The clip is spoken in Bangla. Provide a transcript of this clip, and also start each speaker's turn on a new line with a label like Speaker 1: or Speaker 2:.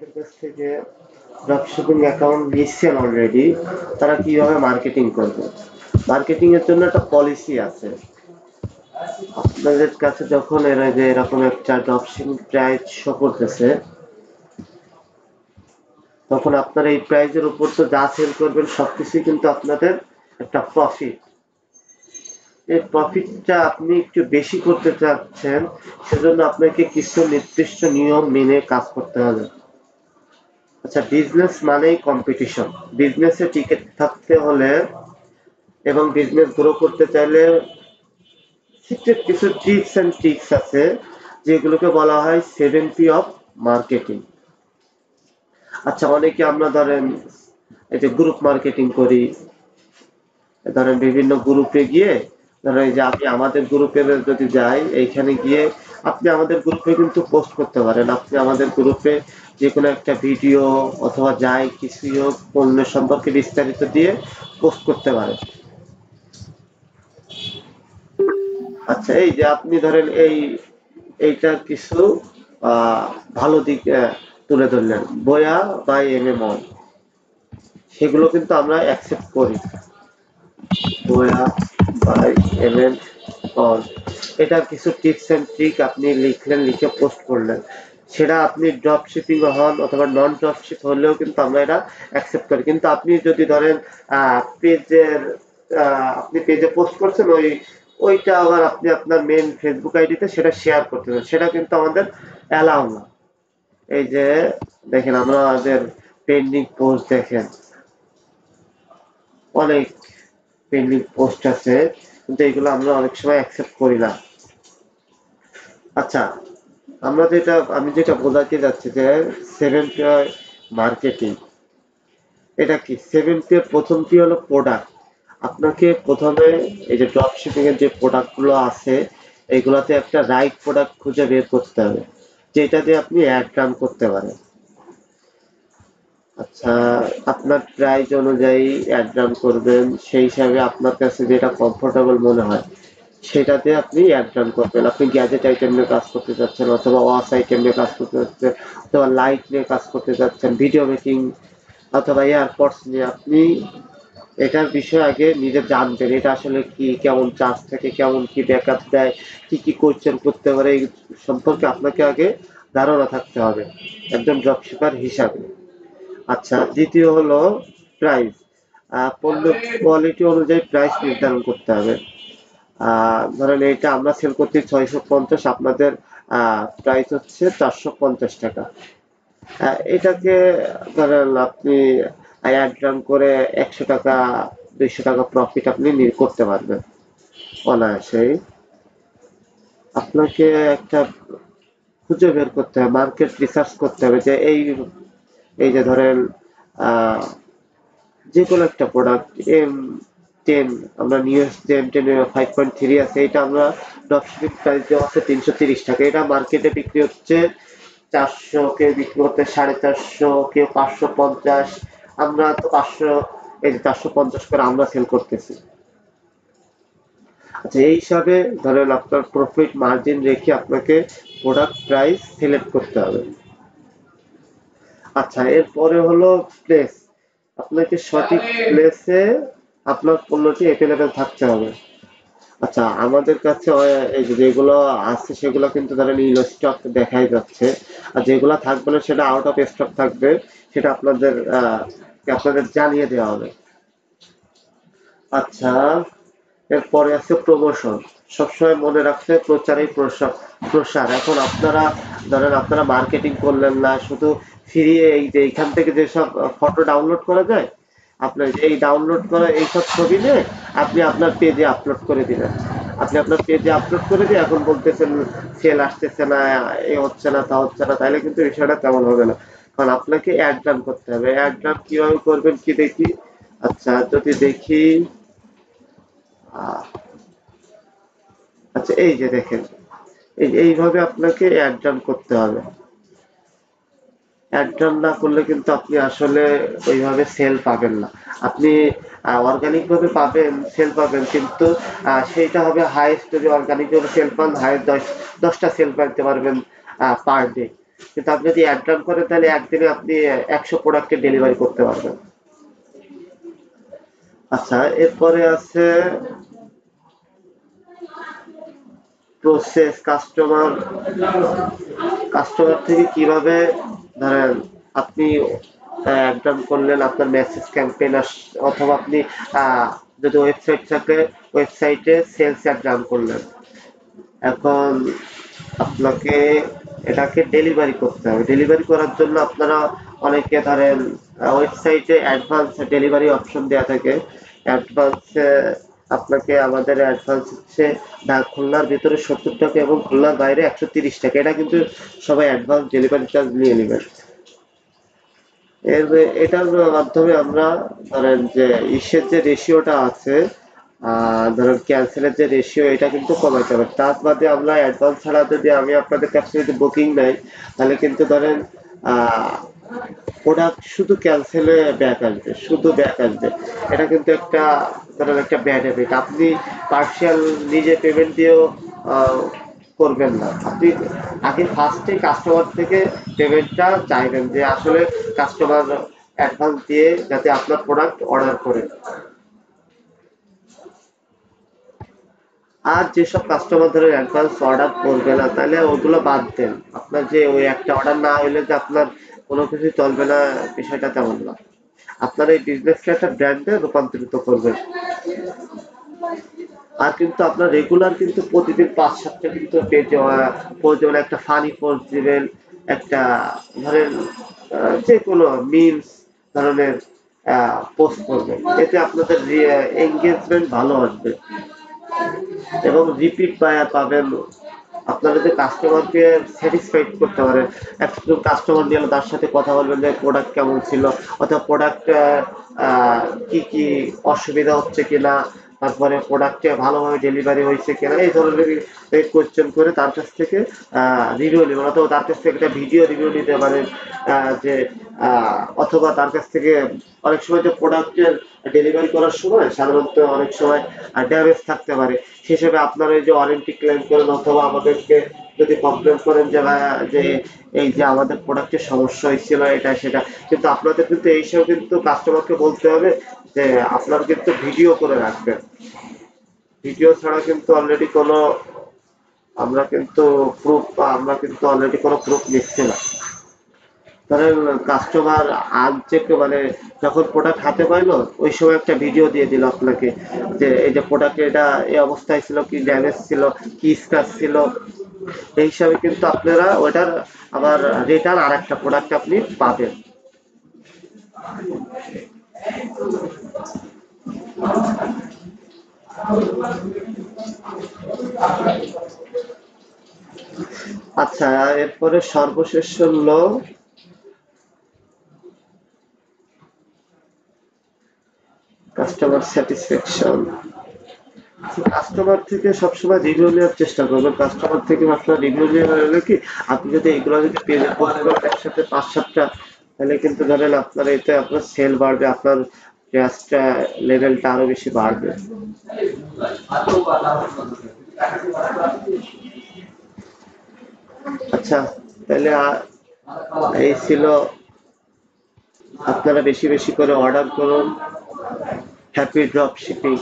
Speaker 1: আপনাদের কাছ থেকে ড্রপশিপিং অ্যাকাউন্ট নিচ্ছেন অলরেডি, তারা কিভাবে মার্কেটিং করবে? মার্কেটিং এর জন্য একটা পলিসি আছে। আপনাদের কাছে যখন এরা যে এরকম একটা ড্রপশিপিং প্রাইস শো করতেছে, তখন আপনারা এই প্রাইজের উপর তো যা সেল করবেন সবকিছুই কিন্তু আপনাদের একটা প্রফিট। এই প্রফিটটা আপনি একটু বেশি করতে চাচ্ছেন, সেজন্য আপনাকে কিছু নির্দিষ্ট নিয়ম মেনে কাজ করতে হবে। আচ্ছা, বিজনেস মানেই কম্পিটিশন। বিজনেসে টিকে থাকতে হলে এবং বিজনেস গ্রো করতে চাইলে সিক্রেট কিছু টিপস এন্ড ট্রিক্স আছে, যেগুলোকে বলা হয় 7P অফ মার্কেটিং। আচ্ছা, অনেকে আমরা ধরেন এই যে গ্রুপ মার্কেটিং করি, ধরেন বিভিন্ন গ্রুপে গিয়ে, ধরেন এই যে আমি আমাদের গ্রুপে যদি যাই, এইখানে গিয়ে আপনি আমাদের গ্রুপে কিন্তু পোস্ট করতে পারেন। আপনি আমাদের গ্রুপে যে কোনো একটা ভিডিও অথবা যাই কিছুই হোক, পণ্য সম্পর্কে বিস্তারিত দিয়ে পোস্ট করতে পারেন। আচ্ছা, এই যে আপনি ধরেন এইটার কিছু ভালো দিক তুলে ধরলেন, বয়া বাই এম সেগুলো কিন্তু আমরা অ্যাকসেপ্ট করি। বয়া বাই এম অল, এটার কিছু টিপস এন্ড ট্রিক আপনি লিখলেন, লিখে পোস্ট করলেন, সেটা আপনি ড্রপ শিপিং হন অথবা নন ড্রপ শিপ হলেও কিন্তু আমরা এটা অ্যাকসেপ্ট করি। কিন্তু আপনি যদি ধরেন পেজের আপনি পেজে পোস্ট করছেন, ওইটা আবার আপনি আপনার মেন ফেসবুক আইডিতে সেটা শেয়ার করতেছেন, সেটা কিন্তু আমাদের অ্যালাউ না। এই যে দেখেন, আমরা আমাদের পেন্ডিং পোস্ট দেখেন, অনেক পেন্ডিং পোস্ট আছে, কিন্তু এগুলো আমরা অনেক সময় অ্যাকসেপ্ট করি না। আচ্ছা, আমি যেটা বোঝাতে যাচ্ছি যে 7P মার্কেটিং, এটা কি? 7P এর প্রথম পি হলো প্রোডাক্ট। আপনাকে প্রথমে এই যে ড্রপ শিপিং এর যে প্রোডাক্ট গুলো আছে, এইগুলাতে একটা রাইট প্রোডাক্ট খুঁজে বের করতে হবে, যেটা দিয়ে আপনি অ্যাড রান করতে পারেন। আচ্ছা, আপনার প্রাইস অনুযায়ী অ্যাড রান করবেন, সেই হিসাবে আপনার কাছে যেটা কমফোর্টেবল মনে হয় সেটাতে আপনি অ্যাড রান করবেন। আপনি গ্যাজেট আইটেম নিয়ে কাজ করতে চাচ্ছেন, অথবা ওয়াচ আইটেম নিয়ে কাজ করতে চাচ্ছেন, অথবা লাইট নিয়ে কাজ করতে চাচ্ছেন, ভিডিও মেকিং অথবা এয়ারপডস নিয়ে, আপনি এটার বিষয়ে আগে নিজে জানবেন, এটা আসলে কি, কেমন চার্জ থাকে, কেমন কি ব্যাকআপ দেয়, কি কি কোয়েশ্চেন করতে পারে, এই সম্পর্কে আপনাকে আগে ধারণা থাকতে হবে একজন ড্রপশিপার হিসাবে। আচ্ছা, দ্বিতীয় হলো প্রাইস। পণ্য কোয়ালিটি অনুযায়ী প্রাইস নির্ধারণ করতে হবে। ধরেন এইটা আমরা সেল করছি 650, আপনাদের প্রাইস হচ্ছে 450 টাকা। এটাকে ধরেন আপনি অ্যাড রান করে 100 টাকা 200 টাকা প্রফিট আপনি করতে পারবেন অনায়াসেই। আপনাকে একটা খুঁজে বের করতে হবে, মার্কেট রিসার্চ করতে হবে যে এই যে ধরেন আহ যে কোনো একটা প্রোডাক্ট M10, আমরা নিউজ যে M10 5.3 আছে, এটা আমরা ড্রপশিপিং প্রাইস দেওয়া আছে 330 টাকা, এটা মার্কেটে বিক্রি হচ্ছে 400, কেউ বিক্রি করতে 450, কেউ 550, আমরা তো 500, এই যে 450 করে আমরা সেল করতেছি। আচ্ছা, এই হিসাবে ধরেন আপনার প্রফিট মার্জিন রেখে আপনাকে প্রোডাক্ট প্রাইস সিলেক্ট করতে হবে। আচ্ছা, এরপরে হলো প্লেস। আপনাকে সঠিক প্লেসে আপনার পণ্যটি এভেলেবেল থাকতে হবে। আচ্ছা, আমাদের কাছে এই যে যেগুলো আছে সেগুলো কিন্তু ধরেন ইন স্টক দেখাই যাচ্ছে, আর যেগুলো থাকবে না সেটা আউট অফ স্টক থাকবে, সেটা আপনাদের জানিয়ে দেওয়া হবে। আচ্ছা, এরপরে আছে প্রমোশন। সবসময় মনে রাখতে হবে, প্রচারই প্রসার। প্রসার এখন আপনারা ধরেন আপনারা মার্কেটিং করলেন না, শুধু ফ্রি এই যে এইখান থেকে যেসব ফটো ডাউনলোড করা যায়, আপনার এই ডাউনলোড করা এইসব ছবি নিয়ে আপনি আপনার পেজে আপলোড করে দিলেন। আপনি আপনার পেজে আপলোড করে দিয়ে এখন বলতেছেন সেল আসতেছে না, এ হচ্ছে না, তা হচ্ছে না, তাইলে কিন্তু বিষয়টা তেমন হবে না। কারণ আপনাকে অ্যাড রান করতে হবে। অ্যাড রান কিভাবে করবেন কি দেখি। আচ্ছা, যদি দেখি, আহ আচ্ছা, এই যে দেখেন, এইভাবে আপনাকে অ্যাড রান করতে হবে। অ্যাড রান না করলে কিন্তু আপনি আসলে ওইভাবে সেল পাবেন না। আপনি অর্গানিক ভাবে পাবেন, সেল পাবেন, কিন্তু সেইটা হবে হাইয়েস্ট, যদি অর্গানিক ভাবে সেল পান হাইয়েস্ট 10টা সেল পাইতে পারবেন পার ডে। কিন্তু আপনি যদি অ্যাড রান করেন তাহলে একদিনে আপনি 100 প্রোডাক্টের ডেলিভারি করতে পারবেন। আচ্ছা, এরপরে আছে প্রসেস। কাস্টমার থেকে কিভাবে, ধরেন আপনি একদম করলেন আপনার মেসেজ ক্যাম্পেইন, অথবা আপনি যদি ওয়েবসাইট থাকে ওয়েবসাইটে সেলস অ্যাড রান করলেন। এখন আপনাকে এটাকে ডেলিভারি করতে হবে। ডেলিভারি করার জন্য আপনারা অনেকে ধরেন ওয়েবসাইটে অ্যাডভান্স ডেলিভারি অপশন দেওয়া থাকে। অ্যাডভান্সে আপনাকে আমাদের অ্যাডভান্স হচ্ছে খুলনার ভিতরে 70 টাকা এবং খুলনার বাইরে 130 টাকা। এটা কিন্তু সবাই অ্যাডভান্স ডেলিভারি চার্জ নিয়ে নেবেন। এটার মাধ্যমে আমরা ধরেন যে ইসের যে রেশিওটা আছে, ধরেন ক্যান্সেলের যে রেশিও, এটা কিন্তু কমাইতে হবে। তার বাদে আমরা অ্যাডভান্স ছাড়া যদি আমি আপনাদের কাছে যদি বুকিং নেই, তাহলে কিন্তু ধরেন প্রোডাক্ট শুধু ক্যান্সেলে ব্যাক আসবে, শুধু ব্যাক আসবে। এটা কিন্তু একটা ধরেন একটা ব্যাড হ্যাবিট। আপনি পার্সিয়াল নিজে পেমেন্ট দিয়েও আহ, করবেন না। আপনি আগে ফার্স্টে কাস্টমার থেকে পেমেন্টটা চাইবেন, যে আসলে কাস্টমার অ্যাডভান্স দিয়ে যাতে আপনার প্রোডাক্ট অর্ডার করে। আর যেসব কাস্টমার ধরে অ্যাডভান্স অর্ডার করবে না, তাহলে ওগুলো বাদ দেন। আপনার যে ওই একটা অর্ডার না হইলে যে আপনার কোনো কিছু চলবে না, বিষয়টা তেমন না। আপনার এই বিজনেসকে একটা ব্র্যান্ডে রূপান্তরিত করবেন। আর কিন্তু আপনার রেগুলার কিন্তু প্রতিদিন 5-7টা কিন্তু পেজে পোস্ট দেবেন। একটা ফানি পোস্ট দিবেন, একটা ধরেন যে কোনো মিমস ধরনের পোস্ট করবেন। এতে আপনাদের এঙ্গেজমেন্ট ভালো আসবে এবং রিপিট বায়ার পাবেন। আপনারা যদি কাস্টমারকে স্যাটিসফাইড করতে পারেন, একজন কাস্টমার নিয়ে তার সাথে কথা বলবেন যে প্রোডাক্ট কেমন ছিল, অথবা প্রোডাক্ট কি কি অসুবিধা হচ্ছে কিনা, তারপরে প্রোডাক্টে ভালোভাবে ডেলিভারি হয়েছে কিনা, এই ধরনের কোয়েশ্চেন করে তার কাছ থেকে রিভিউ নেবেন, অথবা তার কাছ থেকে একটা ভিডিও রিভিউ নিতে পারেন। যে অথবা তার কাছ থেকে অনেক সময় যে প্রোডাক্টের ডেলিভারি করার সময় সাধারণত অনেক সময় ড্যামেজ থাকতে পারে। সেই হিসেবে আপনারা এই যে ওয়ারেন্টি ক্লেম করেন, অথবা আমাদেরকে যদি কমপ্লেন করেন যে ভাইয়া যে এই যে আমাদের প্রোডাক্টের সমস্যা হয়েছিল এটা সেটা, কিন্তু আপনাদের কিন্তু এইসব কিন্তু কাস্টমারকে বলতে হবে যে আপনারা কিন্তু ভিডিও করে রাখবেন। ভিডিও ছাড়া কিন্তু অলরেডি কোনো আমরা কিন্তু অলরেডি কোনো প্রুফ নিচ্ছি না। ধরেন কাস্টমার আজ যে মানে যখন প্রোডাক্ট হাতে পাইলো ওই সময় একটা ভিডিও দিয়ে দিল আপনাকে, যে এই যে প্রোডাক্ট এটা এই অবস্থায় ছিল, কি ড্যামেজ ছিল, কি স্ক্র্যাচ ছিল। এই হিসাবে কিন্তু আপনারা ওটার আবার রিটার্ন আর একটা প্রোডাক্ট আপনি পাবেন। আচ্ছা, এরপরে সর্বশেষ হলো কাস্টমার স্যাটিসফ্যাকশন। কাস্টমার থেকে সবসময় রিভিউ নেওয়ার চেষ্টা করবেন। কাস্টমার থেকে আপনার রিভিউ নেওয়া হলে কি, আপনি যদি এগুলো যদি পেজে পোস্ট করেন একসাথে 5-7টা, তাহলে কিন্তু ধরেন আপনার এতে আপনার সেল বাড়বে, আপনার ট্রাস্ট লেভেলটা আরো বেশি বাড়বে। আচ্ছা, তাহলে এই ছিল। আপনারা বেশি বেশি করে অর্ডার করুন। Happy drop shipping.